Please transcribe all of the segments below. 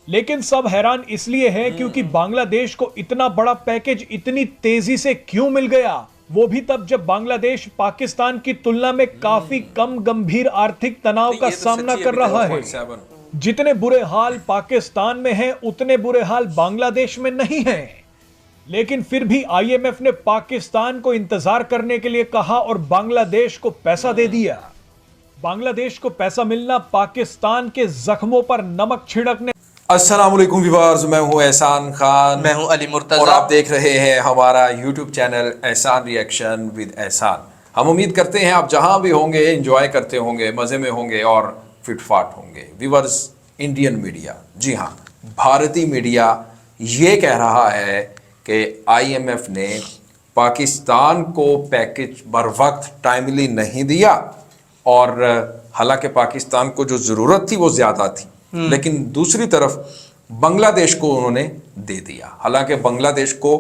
लेकिन सब हैरान इसलिए है क्योंकि बांग्लादेश को इतना बड़ा पैकेज इतनी तेजी से क्यों मिल गया, वो भी तब जब बांग्लादेश पाकिस्तान की तुलना में काफी कम गंभीर आर्थिक तनाव का सामना कर रहा है। जितने बुरे हाल पाकिस्तान में हैं, उतने बुरे हाल बांग्लादेश में नहीं हैं। लेकिन फिर भी आईएमएफ ने पाकिस्तान को इंतजार करने के लिए कहा और बांग्लादेश को पैसा दे दिया। बांग्लादेश को पैसा मिलना पाकिस्तान के जख्मों पर नमक छिड़कने। अस्सलाम वालेकुम व्यूअर्स, मैं हूं एहसान खान, मैं हूं अली मुर्तजा और आप देख रहे हैं हमारा यूट्यूब चैनल एहसान रिएक्शन विद एहसान। हम उम्मीद करते हैं आप जहां भी होंगे एंजॉय करते होंगे, मज़े में होंगे और फिटफाट होंगे। व्यूअर्स, इंडियन मीडिया, जी हाँ, भारतीय मीडिया ये कह रहा है कि आईएमएफ ने पाकिस्तान को पैकेज बर वक्त टाइमली नहीं दिया और हालांकि पाकिस्तान को जो ज़रूरत थी वो ज़्यादा थी, लेकिन दूसरी तरफ बांग्लादेश को उन्होंने दे दिया। हालांकि बांग्लादेश को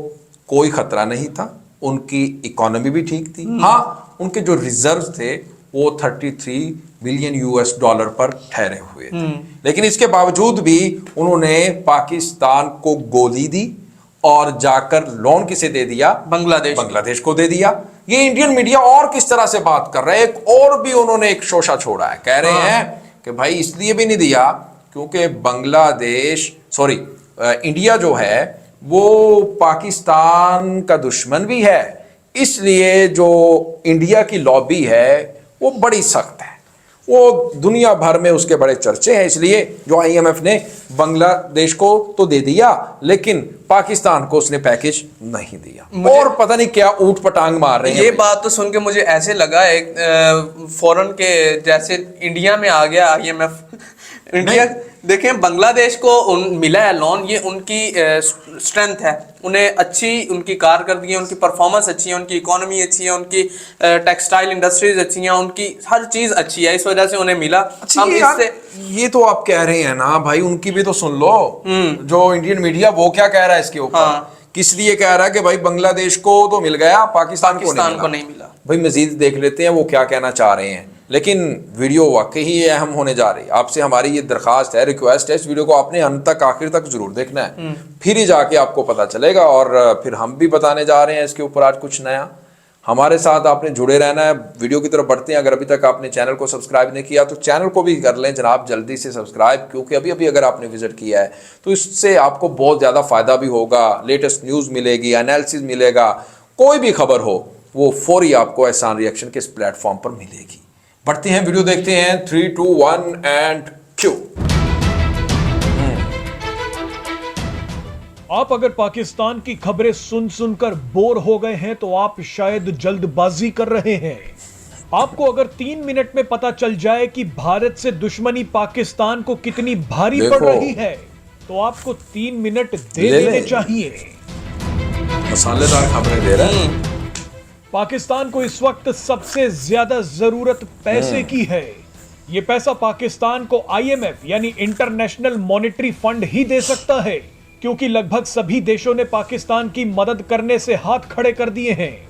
कोई खतरा नहीं था, उनकी इकोनॉमी भी ठीक थी। हाँ, उनके जो रिजर्व थे वो 33 बिलियन यूएस डॉलर पर ठहरे हुए थे, लेकिन इसके बावजूद भी उन्होंने पाकिस्तान को गोली दी और जाकर लोन किसे दे दिया? बांग्लादेश को दे दिया। ये इंडियन मीडिया और किस तरह से बात कर रहा है, एक और भी उन्होंने एक शोशा छोड़ा है। कह रहे हैं कि भाई इसलिए भी नहीं दिया क्योंकि इंडिया जो है वो पाकिस्तान का दुश्मन भी है, इसलिए जो इंडिया की लॉबी है वो बड़ी सख्त है, वो दुनिया भर में उसके बड़े चर्चे हैं। इसलिए जो आईएमएफ ने बांग्लादेश को तो दे दिया, लेकिन पाकिस्तान को उसने पैकेज नहीं दिया और पता नहीं क्या ऊट पटांग मार रहे हैं। ये बात तो सुन के मुझे ऐसे लगा एक फॉरेन के जैसे इंडिया में आ गया आईएमएफ। इंडिया देखें, बांग्लादेश को मिला है लोन, ये उनकी स्ट्रेंथ है, उन्हें अच्छी उनकी कारकर्दगी, उनकी परफॉर्मेंस अच्छी है, उनकी इकोनॉमी अच्छी है, उनकी टेक्सटाइल इंडस्ट्रीज अच्छी हैं, उनकी हर चीज अच्छी है, इस वजह से उन्हें मिला। हम इससे ये तो आप कह रहे हैं ना भाई, उनकी भी तो सुन लो। जो इंडियन मीडिया वो क्या कह रहा है इसके ऊपर? हाँ। किस लिए कह रहा है कि भाई बांग्लादेश को तो मिल गया, पाकिस्तान को नहीं मिला। भाई मजीद देख लेते हैं वो क्या कहना चाह रहे हैं। लेकिन वीडियो वाकई ही अहम होने जा रही है। आपसे हमारी ये दरखास्त है, रिक्वेस्ट है, इस वीडियो को आपने अंत तक, आखिर तक जरूर देखना है, फिर ही जाके आपको पता चलेगा। और फिर हम भी बताने जा रहे हैं इसके ऊपर आज कुछ नया। हमारे साथ आपने जुड़े रहना है। वीडियो की तरफ बढ़ते हैं। अगर अभी तक आपने चैनल को सब्सक्राइब नहीं किया तो चैनल को भी कर लें जनाब, जल्दी से सब्सक्राइब, क्योंकि अभी अभी अगर आपने विजिट किया है तो इससे आपको बहुत ज़्यादा फ़ायदा भी होगा। लेटेस्ट न्यूज़ मिलेगी, एनालिसिस मिलेगा, कोई भी खबर हो वो फौरी आपको एहसान रिएक्शन के इस प्लेटफॉर्म पर मिलेगी। बढ़ते हैं, वीडियो देखते हैं। 3, 2, 1 एंड क्यू। आप अगर पाकिस्तान की खबरें सुन सुनकर बोर हो गए हैं तो आप शायद जल्दबाजी कर रहे हैं। आपको अगर 3 मिनट में पता चल जाए कि भारत से दुश्मनी पाकिस्तान को कितनी भारी पड़ रही है तो आपको 3 मिनट दे देने चाहिए। मसालेदार खबरें दे रहे हैं। पाकिस्तान को इस वक्त सबसे ज्यादा जरूरत पैसे की है। ये पैसा पाकिस्तान को आईएमएफ यानी इंटरनेशनल मॉनेटरी फंड ही दे सकता है, क्योंकि लगभग सभी देशों ने पाकिस्तान की मदद करने से हाथ खड़े कर दिए हैं।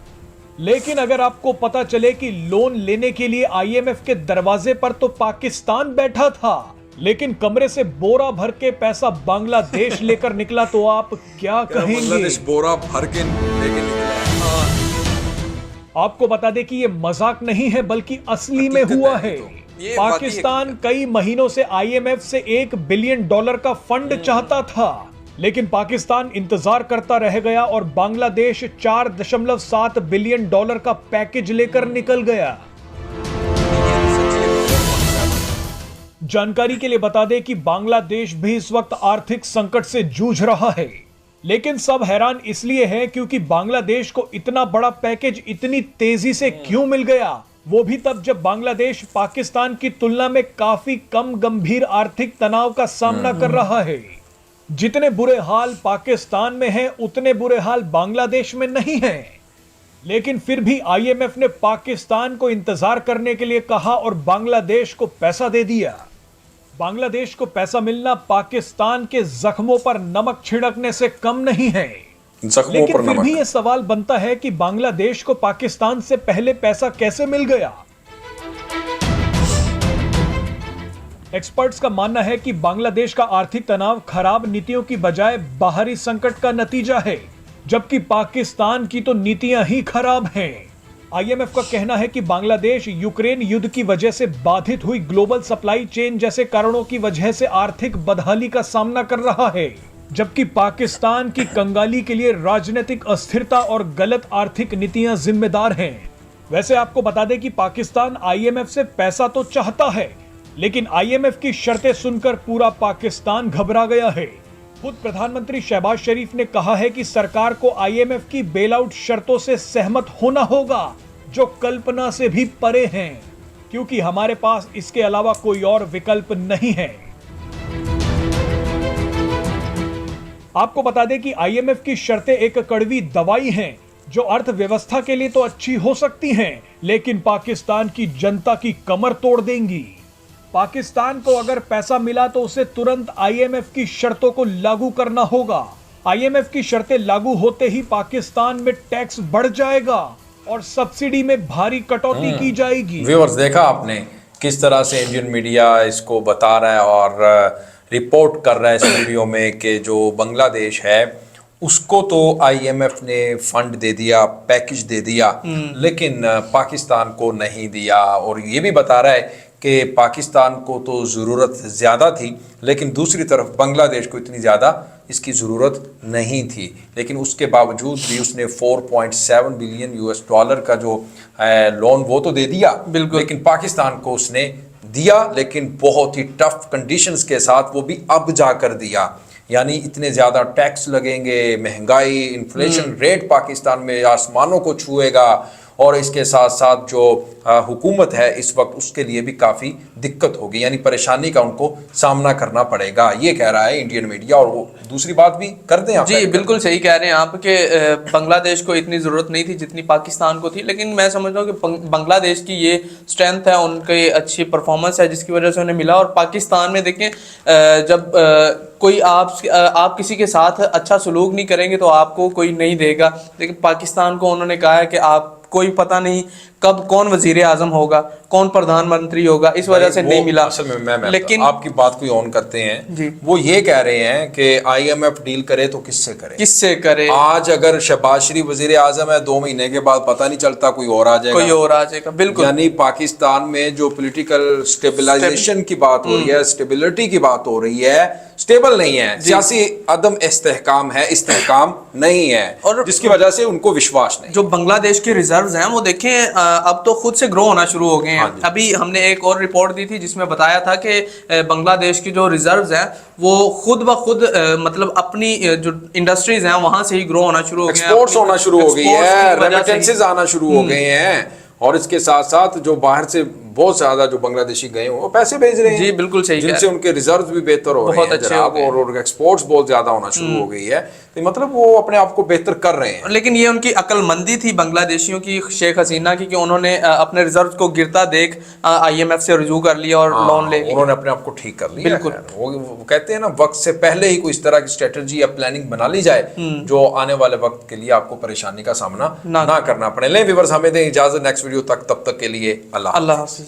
लेकिन अगर आपको पता चले कि लोन लेने के लिए आईएमएफ के दरवाजे पर तो पाकिस्तान बैठा था, लेकिन कमरे से बोरा भर के पैसा बांग्लादेश लेकर निकला, तो आप क्या कहेंगे? बांग्लादेश बोरा भर के लेके निकला। आपको बता दें कि ये मजाक नहीं है, बल्कि असली में हुआ है। पाकिस्तान कई महीनों से आईएमएफ से $1 बिलियन का फंड चाहता था, लेकिन पाकिस्तान इंतजार करता रह गया और बांग्लादेश $4.7 बिलियन का पैकेज लेकर निकल गया। जानकारी के लिए बता दें कि बांग्लादेश भी इस वक्त आर्थिक संकट से जूझ रहा है, लेकिन सब हैरान इसलिए है क्योंकि बांग्लादेश को इतना बड़ा पैकेज इतनी तेजी से क्यों मिल गया, वो भी तब जब बांग्लादेश पाकिस्तान की तुलना में काफी कम गंभीर आर्थिक तनाव का सामना कर रहा है। जितने बुरे हाल पाकिस्तान में हैं, उतने बुरे हाल बांग्लादेश में नहीं हैं। लेकिन फिर भी आईएमएफ ने पाकिस्तान को इंतजार करने के लिए कहा और बांग्लादेश को पैसा दे दिया। बांग्लादेश को पैसा मिलना पाकिस्तान के जख्मों पर नमक छिड़कने से कम नहीं है। लेकिन फिर भी यह सवाल बनता है कि बांग्लादेश को पाकिस्तान से पहले पैसा कैसे मिल गया। एक्सपर्ट्स का मानना है कि बांग्लादेश का आर्थिक तनाव खराब नीतियों की बजाय बाहरी संकट का नतीजा है, जबकि पाकिस्तान की तो नीतियां ही खराब हैं। आईएमएफ का कहना है कि बांग्लादेश यूक्रेन युद्ध की वजह से बाधित हुई ग्लोबल सप्लाई चेन जैसे कारणों की वजह से आर्थिक बदहाली का सामना कर रहा है, जबकि पाकिस्तान की कंगाली के लिए राजनीतिक अस्थिरता और गलत आर्थिक नीतियां जिम्मेदार हैं। वैसे आपको बता दें कि पाकिस्तान आईएमएफ से पैसा तो चाहता है, लेकिन आईएमएफ की शर्तें सुनकर पूरा पाकिस्तान घबरा गया है। खुद प्रधानमंत्री शहबाज शरीफ ने कहा है कि सरकार को आईएमएफ की बेलआउट शर्तों से सहमत होना होगा, जो कल्पना से भी परे हैं, क्योंकि हमारे पास इसके अलावा कोई और विकल्प नहीं है। आपको बता दें कि आईएमएफ की शर्तें एक कड़वी दवाई हैं, जो अर्थव्यवस्था के लिए तो अच्छी हो सकती हैं, लेकिन पाकिस्तान की जनता की कमर तोड़ देंगी। पाकिस्तान को अगर पैसा मिला तो उसे तुरंत आईएमएफ की शर्तों को लागू करना होगा। आईएमएफ की शर्तें लागू होते ही पाकिस्तान में टैक्स बढ़ जाएगा और सब्सिडी में भारी कटौती की जाएगी। व्यूअर्स, देखा आपने किस तरह से इंडियन मीडिया इसको बता रहा है और रिपोर्ट कर रहा है इस वीडियो में कि जो बांग्लादेश है उसको तो आईएमएफ ने फंड दे दिया, पैकेज दे दिया, लेकिन पाकिस्तान को नहीं दिया। और ये भी बता रहा है कि पाकिस्तान को तो ज़रूरत ज़्यादा थी, लेकिन दूसरी तरफ बांग्लादेश को इतनी ज़्यादा इसकी ज़रूरत नहीं थी, लेकिन उसके बावजूद भी उसने 4.7 बिलियन यूएस डॉलर का जो लोन वो तो दे दिया, बिल्कुल, लेकिन पाकिस्तान को उसने दिया, लेकिन बहुत ही टफ कंडीशंस के साथ, वो भी अब जाकर दिया। यानी इतने ज़्यादा टैक्स लगेंगे, महंगाई, इन्फ्लेशन रेट पाकिस्तान में आसमानों को छुएगा, और इसके साथ साथ जो हुकूमत है इस वक्त उसके लिए भी काफ़ी दिक्कत होगी, यानी परेशानी का उनको सामना करना पड़ेगा, ये कह रहा है इंडियन मीडिया। और वो दूसरी बात भी कर दें आप। जी बिल्कुल सही कह रहे हैं आप कि बांग्लादेश को इतनी ज़रूरत नहीं थी जितनी पाकिस्तान को थी, लेकिन मैं समझता हूँ कि बांग्लादेश की ये स्ट्रेंथ है, उनकी अच्छी परफॉर्मेंस है जिसकी वजह से उन्हें मिला। और पाकिस्तान में देखें, जब कोई आप किसी के साथ अच्छा सलूक नहीं करेंगे तो आपको कोई नहीं देगा, लेकिन पाकिस्तान को उन्होंने कहा है कि आप कोई पता नहीं कब कौन वजीर आजम होगा, कौन प्रधानमंत्री होगा, इस वजह से नहीं मिला। असल में मैं लेकिन आपकी बात को ऑन करते हैं जी, वो ये कह रहे हैं कि आईएमएफ डील करे तो किससे करे, किससे करे। आज अगर शहबाज शरीफ वजीर आजम है, 2 महीने के बाद पता नहीं चलता कोई और आ जाएगा, कोई और आ जाएगा। बिल्कुल, यानी पाकिस्तान में जो पॉलिटिकल स्टेबलाइजेशन की बात हो रही है, स्टेबिलिटी की बात हो रही है, स्टेबल नहीं है, सियासी अदम इस्तेहकाम है, इस्तेहकाम नहीं है, और जिसकी वजह से उनको विश्वास नहीं। जो बांग्लादेश के रिजर्व्स हैं वो देखें अब तो खुद से ग्रो होना शुरू हो गए हैं। अभी हमने एक और रिपोर्ट दी थी जिसमें बताया था कि बांग्लादेश की जो रिजर्व्स हैं वो खुद ब खुद मतलब अपनी जो इंडस्ट्रीज हैं वहां से ही ग्रो होना शुरू हो गए हैं, एक्सपोर्ट्स होना शुरू हो गई है, रेमिटेंसेस आना शुरू हो गए हैं, और इसके साथ साथ जो बाहर से बहुत ज्यादा जो बांग्लादेशी गए वो पैसे भेज रहे हैं। जी बिल्कुल सही, जिनसे उनके रिजर्व भी बेहतर हो रहे हैं, अच्छे हो गए, और एक्सपोर्ट्स बहुत ज्यादा होना शुरू हो गई है, तो मतलब वो अपने आप को बेहतर कर रहे हैं। लेकिन ये उनकी अक्लमंदी थी बांग्लादेशियों की, शेख हसीना की, कि उन्होंने अपने रिजर्व को गिरता देख आईएमएफ से रुजू कर लिया और लोन ले लिया, उन्होंने अपने आप को ठीक कर लिया। बिल्कुल, वो कहते हैं ना, वक्त से पहले ही कोई इस तरह की स्ट्रेटजी या प्लानिंग बना ली जाए जो आने वाले वक्त के लिए आपको परेशानी का सामना ना करना पड़े। ले व्यूअर्स, हमें दें इजाजत, नेक्स्ट वीडियो तक, तब तक के लिए अल्लाह हाफिज।